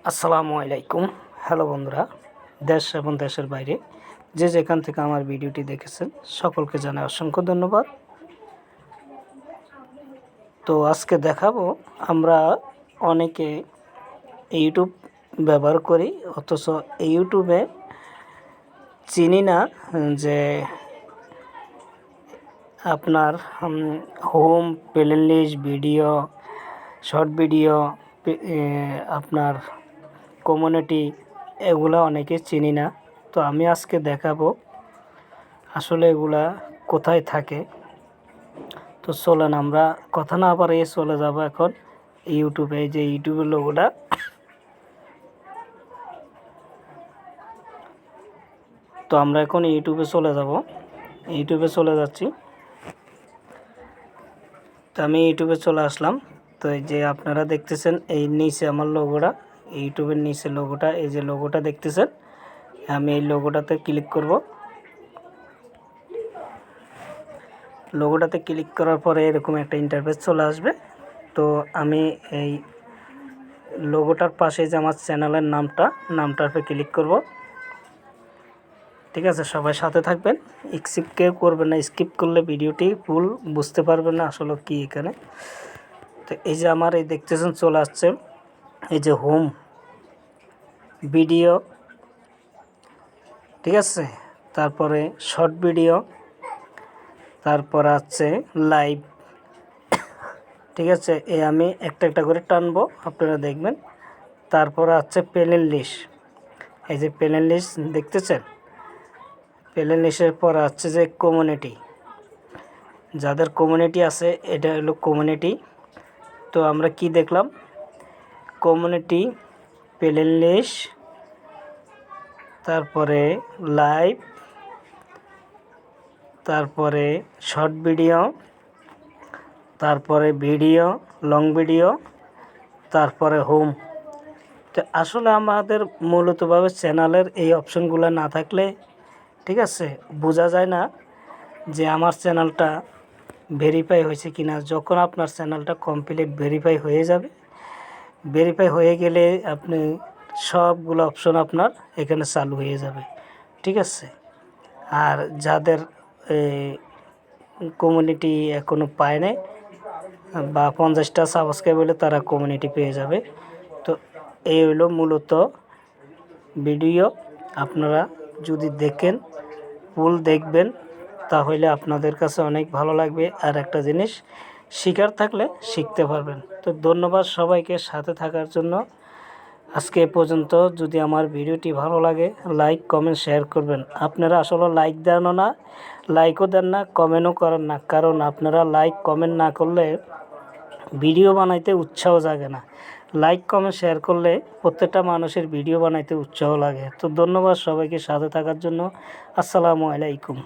আসসালামু আলাইকুম। হ্যালো বন্ধুরা, দেশ এবং দেশের বাইরে যে যেখান থেকে আমার ভিডিওটি দেখেছেন সকলকে জানাই অসংখ্য ধন্যবাদ। তো আজকে দেখাবো আমরা অনেকে ইউটিউব ব্যবহার করি, অথচ ইউটিউবে চিনি না যে আপনার home, playlist, video, short video, আপনার কমিউনিটি, এগুলা অনেকে চিনি না। তো আমি আজকে দেখাবো আসলে এগুলা কোথায় থাকে। তো চলেন আমরা কথা না বাড়িয়ে চলে যাব এখন ইউটিউবে। এই যে ইউটিউবের লোগোটা, তো আমরা এখন ইউটিউবে চলে যাব। ইউটিউবে চলে যাচ্ছি। তো আমি ইউটিউবে চলে আসলাম। তো এই যে আপনারা দেখতেছেন এই নিচে আমার লোগোটা, ইউটিউবের নিচে লোগোটা, এই যে লোগোটা দেখতেছেন, আমি এই লোগোটাতে ক্লিক করব। লোগোটাতে ক্লিক করার পরে এরকম একটা ইন্টারফেস চলে আসবে। তো আমি এই লোগোটার পাশে যে আমার চ্যানেলের নামটাতে ক্লিক করব। ঠিক আছে, সবাই সাথে থাকবেন, স্কিপ কেউ করবেন না। স্কিপ করলে ভিডিওটি ফুল বুঝতে পারবেন না আসলে কি এখানে। তো এই যে আমার এই দেখতেছেন চলে আসছে এই যে হোম, ভিডিও, ঠিক আছে, তারপরে শর্ট ভিডিও, তারপর আছে লাইভ। ঠিক আছে, আমি একটা একটা করে টানবো, আপনারা দেখবেন। তারপর আছে প্লে লিস্ট, এই যে প্লে লিস্ট দেখতেছেন। প্লে লিস্টের পর আছে যে কমিউনিটি, যাদের কমিউনিটি আছে এটা হলো কমিউনিটি। তো আমরা কি দেখলাম, কমিউনিটি, প্লে লিস্ট, তারপরে লাইভ, তারপরে শর্ট ভিডিও, তারপরে ভিডিও, লং ভিডিও, তারপরে হোম। তো আসলে আমাদের মূলতভাবে চ্যানেলের এই অপশনগুলো না থাকলে, ঠিক আছে, বোঝা যায় না যে আমার চ্যানেলটা ভেরিফাই হয়েছে কিনা। যখন আপনার চ্যানেলটা কমপ্লিট ভেরিফাই হয়ে যাবে, ভেরিফাই হয়ে গেলে আপনি সবগুলো অপশন আপনার এখানে চালু হয়ে যাবে। ঠিক আছে, আর যাদের কমিউনিটি এখনও পায় নাই বা 50টা সাবস্ক্রাইব হলে তারা কমিউনিটি পেয়ে যাবে। তো এই হলো মূলত ভিডিও। আপনারা যদি দেখেন, ফুল দেখবেন, তাহলে আপনাদের কাছে অনেক ভালো লাগবে। আর একটা জিনিস শিখার থাকলে শিখতে পারবেন। তো ধন্যবাদ সবাইকে সাথে থাকার জন্য। আজকে এ পর্যন্ত। যদি আমার ভিডিওটি ভালো লাগে লাইক, কমেন্ট, শেয়ার করবেন। আপনারা আসলে লাইক দেন না, লাইকও দেন না, কমেন্টও করেন না। কারণ আপনারা লাইক কমেন্ট না করলে ভিডিও বানাইতে উৎসাহ জাগে না। লাইক, কমেন্ট, শেয়ার করলে প্রত্যেকটা মানুষের ভিডিও বানাইতে উৎসাহ লাগে। তো ধন্যবাদ সবাইকে সাথে থাকার জন্য। আসসালামু আলাইকুম।